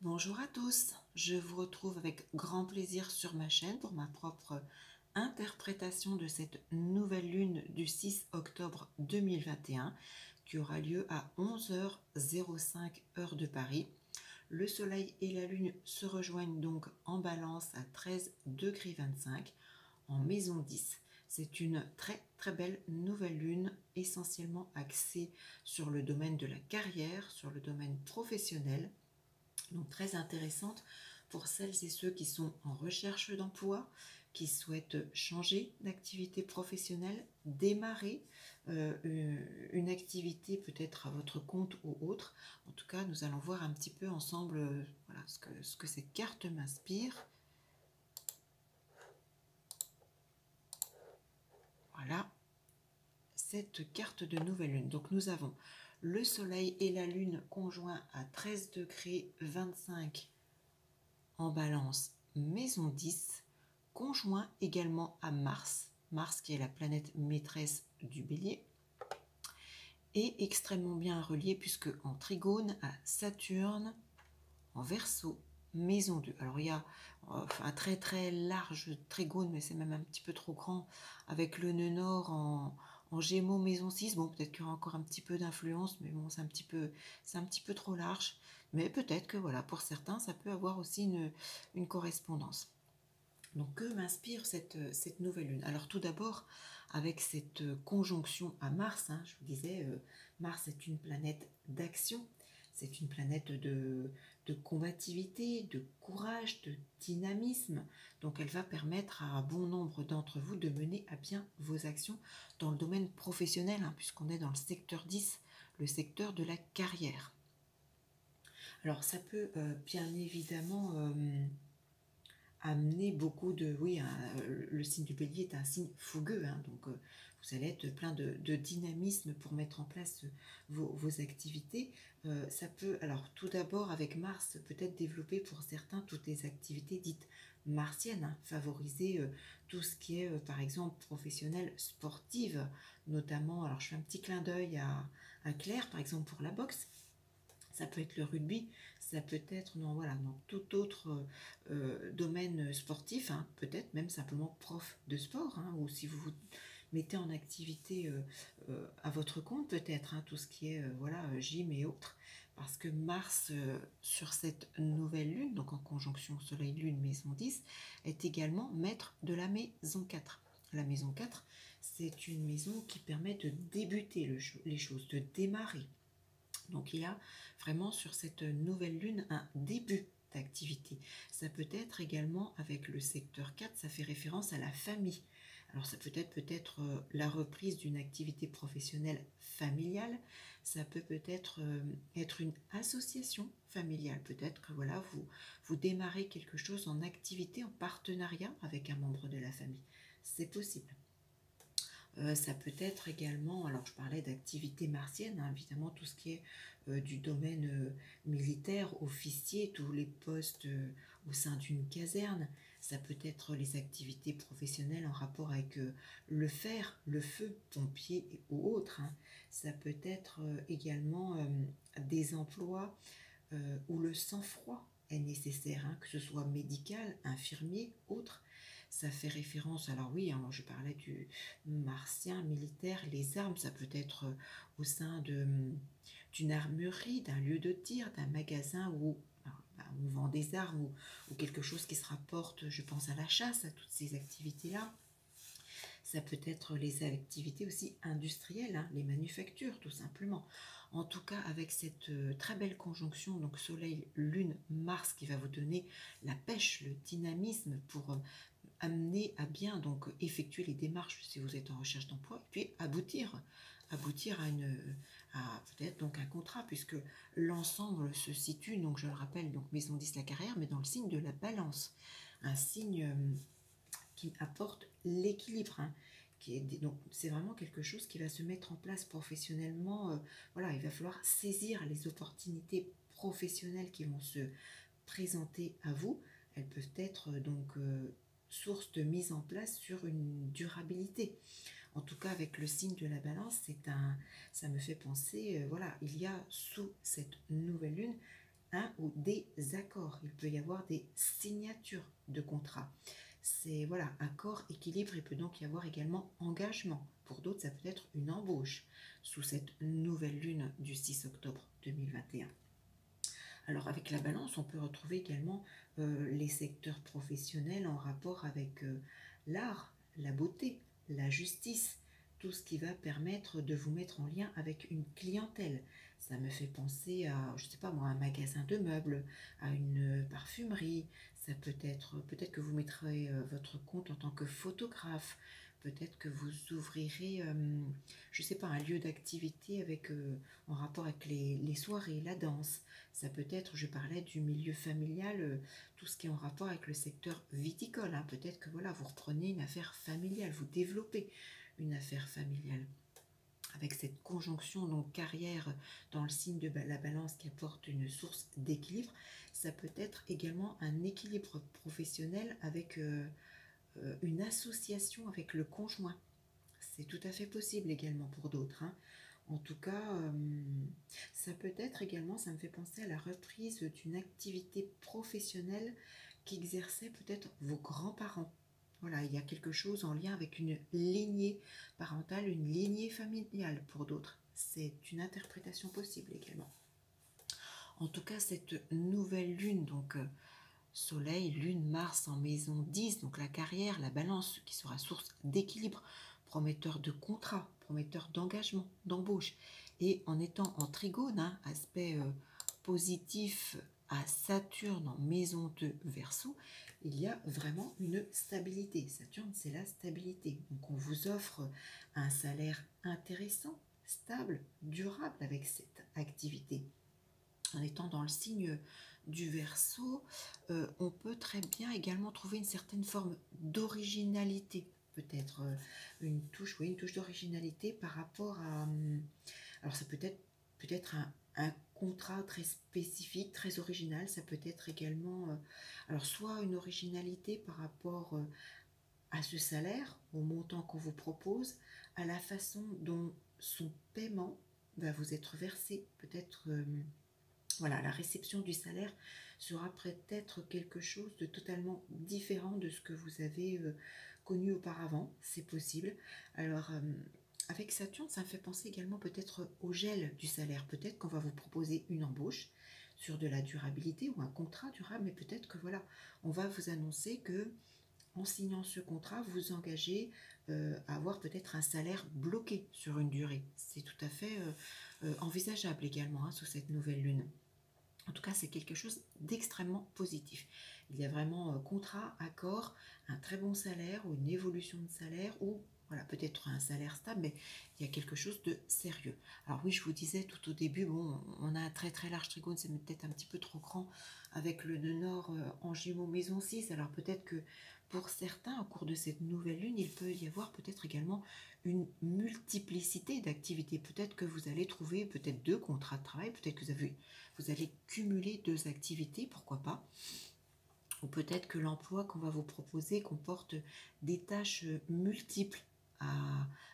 Bonjour à tous, je vous retrouve avec grand plaisir sur ma chaîne pour ma propre interprétation de cette nouvelle lune du 6 octobre 2021 qui aura lieu à 11h05 heure de Paris. Le soleil et la lune se rejoignent donc en balance à 13,25 en maison 10. C'est une très belle nouvelle lune essentiellement axée sur le domaine de la carrière, sur le domaine professionnel. Donc très intéressante pour celles et ceux qui sont en recherche d'emploi, qui souhaitent changer d'activité professionnelle, démarrer une activité peut-être à votre compte ou autre. En tout cas, nous allons voir un petit peu ensemble voilà, ce que cette carte m'inspire. Voilà, cette carte de nouvelle lune. Donc nous avons le soleil et la lune conjoints à 13,25 en balance maison 10, conjoint également à Mars, Mars qui est la planète maîtresse du bélier, et extrêmement bien relié puisque en trigone à Saturne en Verseau, maison 2. Alors il y a un très large trigone, mais c'est même un petit peu trop grand, avec le nœud nord en Gémeaux, maison 6. Bon, peut-être qu'il y aura encore un petit peu d'influence, mais bon, c'est un petit peu trop large. Mais peut-être que voilà, pour certains, ça peut avoir aussi une correspondance. Donc, que m'inspire cette nouvelle lune? Alors, tout d'abord, avec cette conjonction à Mars, hein, je vous disais, Mars est une planète d'action, c'est une planète de combativité, de courage, de dynamisme. Donc, elle va permettre à bon nombre d'entre vous de mener à bien vos actions dans le domaine professionnel, hein, puisqu'on est dans le secteur 10, le secteur de la carrière. Alors, ça peut bien évidemment amener beaucoup de... Oui, hein, le signe du bélier est un signe fougueux, hein, donc vous allez être plein de dynamisme pour mettre en place vos activités. Ça peut, alors tout d'abord avec Mars, peut-être développer pour certains toutes les activités dites martiennes, hein, favoriser tout ce qui est par exemple professionnel, sportive, notamment, alors je fais un petit clin d'œil à Claire par exemple pour la boxe. Ça peut être le rugby, ça peut être voilà, dans tout autre domaine sportif, hein, peut-être même simplement prof de sport, hein, ou si vous vous mettez en activité à votre compte, peut-être, hein, tout ce qui est voilà, gym et autres, parce que Mars, sur cette nouvelle lune, donc en conjonction Soleil-Lune, maison 10, est également maître de la maison 4. La maison 4, c'est une maison qui permet de débuter les choses, de démarrer. Donc il y a vraiment sur cette nouvelle lune un début d'activité. Ça peut être également avec le secteur 4, ça fait référence à la famille. Alors ça peut être la reprise d'une activité professionnelle familiale, ça peut être être une association familiale. Peut-être que voilà, vous démarrez quelque chose en activité, en partenariat avec un membre de la famille. C'est possible. Ça peut être également, alors je parlais d'activité martienne, hein, évidemment tout ce qui est du domaine militaire, officier, tous les postes au sein d'une caserne. Ça peut être les activités professionnelles en rapport avec le fer, le feu, pompier ou autres, hein. Ça peut être également des emplois où le sang-froid est nécessaire, hein, que ce soit médical, infirmier, autre. Ça fait référence, alors oui, hein, je parlais du martien, militaire, les armes, ça peut être au sein d'une armurerie, d'un lieu de tir, d'un magasin où on vend des armes ou quelque chose qui se rapporte, je pense à la chasse, à toutes ces activités-là. Ça peut être les activités aussi industrielles, hein, les manufactures tout simplement. En tout cas, avec cette très belle conjonction, donc Soleil, Lune, Mars, qui va vous donner la pêche, le dynamisme pour amener à bien donc effectuer les démarches si vous êtes en recherche d'emploi, puis aboutir à peut-être donc un contrat, puisque l'ensemble se situe, donc je le rappelle, donc maison 10 la carrière, mais dans le signe de la balance, un signe qui apporte l'équilibre, hein, donc c'est vraiment quelque chose qui va se mettre en place professionnellement. Voilà, il va falloir saisir les opportunités professionnelles qui vont se présenter à vous. Elles peuvent être donc source de mise en place sur une durabilité. En tout cas, avec le signe de la balance, ça me fait penser, voilà, il y a sous cette nouvelle lune ou des accords. Il peut y avoir des signatures de contrats. C'est voilà, accord, équilibre, il peut donc y avoir également engagement. Pour d'autres, ça peut être une embauche sous cette nouvelle lune du 6 octobre 2021. Alors avec la balance, on peut retrouver également les secteurs professionnels en rapport avec l'art, la beauté, la justice, tout ce qui va permettre de vous mettre en lien avec une clientèle. Ça me fait penser à, je sais pas moi, un magasin de meubles, à une parfumerie. Ça peut-être que vous mettrez votre compte en tant que photographe. Peut-être que vous ouvrirez, je sais pas, un lieu d'activité avec en rapport avec les soirées, la danse. Ça peut être, je parlais du milieu familial, tout ce qui est en rapport avec le secteur viticole, hein. Peut-être que voilà, vous reprenez une affaire familiale, vous développez une affaire familiale. Avec cette conjonction donc carrière dans le signe de la balance qui apporte une source d'équilibre, ça peut être également un équilibre professionnel avec une association avec le conjoint. C'est tout à fait possible également pour d'autres, hein. En tout cas, ça peut être également, ça me fait penser à la reprise d'une activité professionnelle qu'exerçaient peut-être vos grands-parents. Voilà, il y a quelque chose en lien avec une lignée parentale, une lignée familiale pour d'autres. C'est une interprétation possible également. En tout cas, cette nouvelle lune, donc Soleil, Lune, Mars en maison 10, donc la carrière, la balance qui sera source d'équilibre, prometteur de contrat, prometteur d'engagement, d'embauche. Et en étant en trigone, hein, aspect positif à Saturne en maison de Verseau, il y a vraiment une stabilité. Saturne, c'est la stabilité. Donc on vous offre un salaire intéressant, stable, durable avec cette activité. En étant dans le signe du Verseau, on peut très bien également trouver une certaine forme d'originalité, peut-être une touche, oui, une touche d'originalité par rapport à... alors ça peut être un contrat très spécifique, très original, ça peut être également... alors soit une originalité par rapport à ce salaire, au montant qu'on vous propose, à la façon dont son paiement va vous être versé, peut-être... voilà, la réception du salaire sera peut-être quelque chose de totalement différent de ce que vous avez connu auparavant, c'est possible. Alors, avec Saturne, ça me fait penser également peut-être au gel du salaire. Peut-être qu'on va vous proposer une embauche sur de la durabilité ou un contrat durable, mais peut-être que voilà, on va vous annoncer que en signant ce contrat, vous vous engagez à avoir peut-être un salaire bloqué sur une durée. C'est tout à fait envisageable également, hein, sous cette nouvelle lune. En tout cas, c'est quelque chose d'extrêmement positif. Il y a vraiment contrat, accord, un très bon salaire ou une évolution de salaire ou voilà, peut-être un salaire stable, mais il y a quelque chose de sérieux. Alors oui, je vous disais tout au début, bon, on a un très très large trigone, c'est peut-être un petit peu trop grand avec le nœud nord en Gémeaux maison 6. Alors peut-être que pour certains, au cours de cette nouvelle lune, il peut y avoir peut-être également une multiplicité d'activités. Peut-être que vous allez trouver peut-être 2 contrats de travail, peut-être que vous allez cumuler 2 activités, pourquoi pas. Ou peut-être que l'emploi qu'on va vous proposer comporte des tâches multiples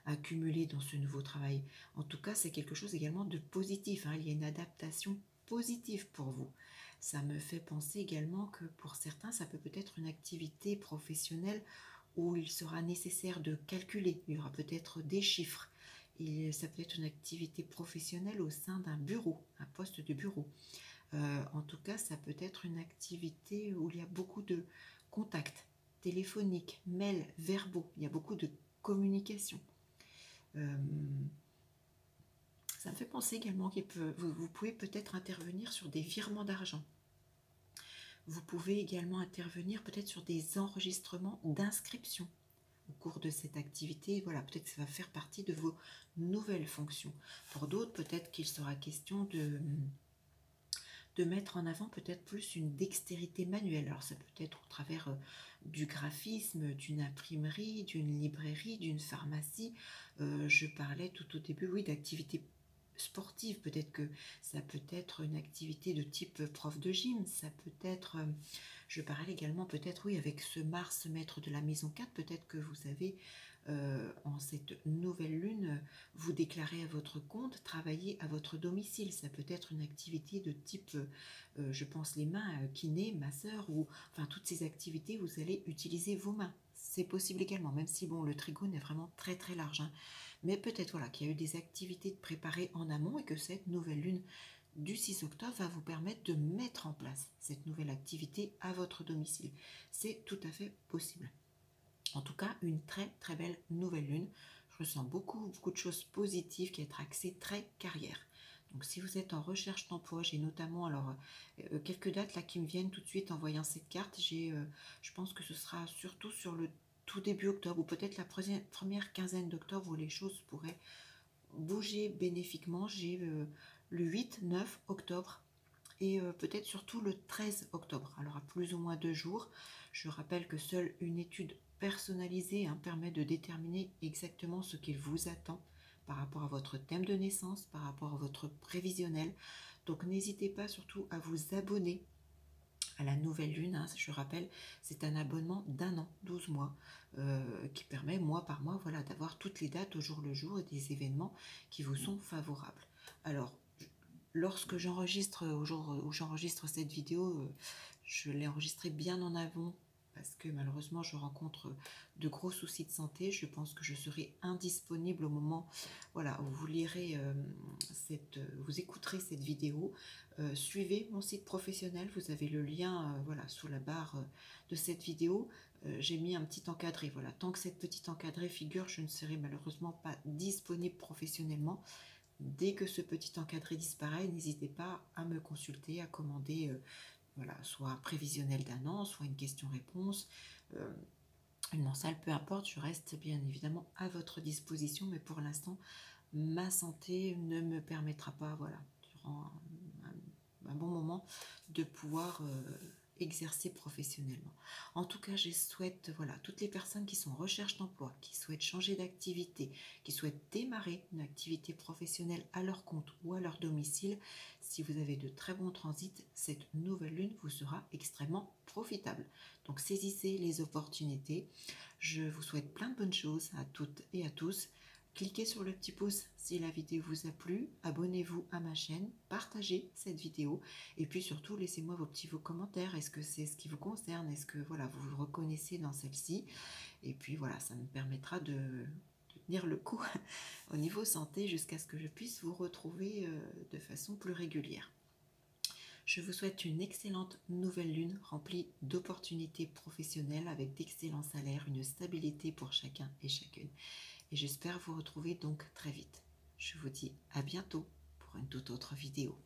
à cumuler dans ce nouveau travail. En tout cas, c'est quelque chose également de positif, hein. Il y a une adaptation positive pour vous. Ça me fait penser également que pour certains, ça peut-être une activité professionnelle où il sera nécessaire de calculer. Il y aura peut-être des chiffres. Ça peut être une activité professionnelle au sein d'un bureau, un poste de bureau. En tout cas, ça peut être une activité où il y a beaucoup de contacts téléphoniques, mails, verbaux. Il y a beaucoup de communication. Ça me fait penser également que vous pouvez peut-être intervenir sur des virements d'argent. Vous pouvez également intervenir peut-être sur des enregistrements d'inscription au cours de cette activité. Voilà, peut-être que ça va faire partie de vos nouvelles fonctions. Pour d'autres, peut-être qu'il sera question de mettre en avant peut-être plus une dextérité manuelle. Alors ça peut être au travers du graphisme, d'une imprimerie, d'une librairie, d'une pharmacie. Je parlais tout au début, oui, d'activités sportives. Peut-être que ça peut être une activité de type prof de gym. Ça peut être, je parlais également peut-être, oui, avec ce Mars, maître de la maison 4, peut-être que vous avez en cette nouvelle lune, vous déclarez à votre compte, travailler à votre domicile. Ça peut être une activité de type, je pense, les mains, kiné, masseur, ou enfin toutes ces activités, vous allez utiliser vos mains. C'est possible également, même si bon, le trigone est vraiment très très large, hein. Mais peut-être voilà, qu'il y a eu des activités de préparer en amont et que cette nouvelle lune du 6 octobre va vous permettre de mettre en place cette nouvelle activité à votre domicile. C'est tout à fait possible. En tout cas, une très très belle nouvelle lune. Je ressens beaucoup de choses positives qui être axées très carrière. Donc si vous êtes en recherche d'emploi, j'ai notamment alors quelques dates là qui me viennent tout de suite en voyant cette carte. Je pense que ce sera surtout sur le tout début octobre ou peut-être la première quinzaine d'octobre où les choses pourraient bouger bénéfiquement. J'ai le 8, 9 octobre et peut-être surtout le 13 octobre. Alors à plus ou moins 2 jours, je rappelle que seule une étude personnalisée permet de déterminer exactement ce qu'il vous attend par rapport à votre thème de naissance, par rapport à votre prévisionnel. Donc n'hésitez pas surtout à vous abonner à la nouvelle lune, hein. Je rappelle, c'est un abonnement d'un an, 12 mois, qui permet mois par mois voilà, d'avoir toutes les dates au jour le jour et des événements qui vous sont favorables. Alors, lorsque j'enregistre, au jour où j'enregistre cette vidéo, je l'ai enregistrée bien en avant parce que malheureusement je rencontre de gros soucis de santé. Je pense que je serai indisponible au moment voilà, où vous lirez vous écouterez cette vidéo. Suivez mon site professionnel, vous avez le lien voilà, sous la barre de cette vidéo. J'ai mis un petit encadré. Voilà, tant que cette petite encadré figure, je ne serai malheureusement pas disponible professionnellement. Dès que ce petit encadré disparaît, n'hésitez pas à me consulter, à commander voilà, soit un prévisionnel d'un an, soit une question-réponse, une mensuelle, peu importe, je reste bien évidemment à votre disposition, mais pour l'instant, ma santé ne me permettra pas, voilà, durant un bon moment, de pouvoir exercer professionnellement. En tout cas, je souhaite, voilà, toutes les personnes qui sont en recherche d'emploi, qui souhaitent changer d'activité, qui souhaitent démarrer une activité professionnelle à leur compte ou à leur domicile, si vous avez de très bons transits, cette nouvelle lune vous sera extrêmement profitable. Donc saisissez les opportunités. Je vous souhaite plein de bonnes choses à toutes et à tous. Cliquez sur le petit pouce si la vidéo vous a plu, abonnez-vous à ma chaîne, partagez cette vidéo et puis surtout laissez-moi vos commentaires. Est-ce que c'est ce qui vous concerne? Est-ce que voilà, vous vous reconnaissez dans celle-ci? Et puis voilà, ça me permettra de tenir le coup au niveau santé jusqu'à ce que je puisse vous retrouver de façon plus régulière. Je vous souhaite une excellente nouvelle lune remplie d'opportunités professionnelles avec d'excellents salaires, une stabilité pour chacun et chacune. Et j'espère vous retrouver donc très vite. Je vous dis à bientôt pour une toute autre vidéo.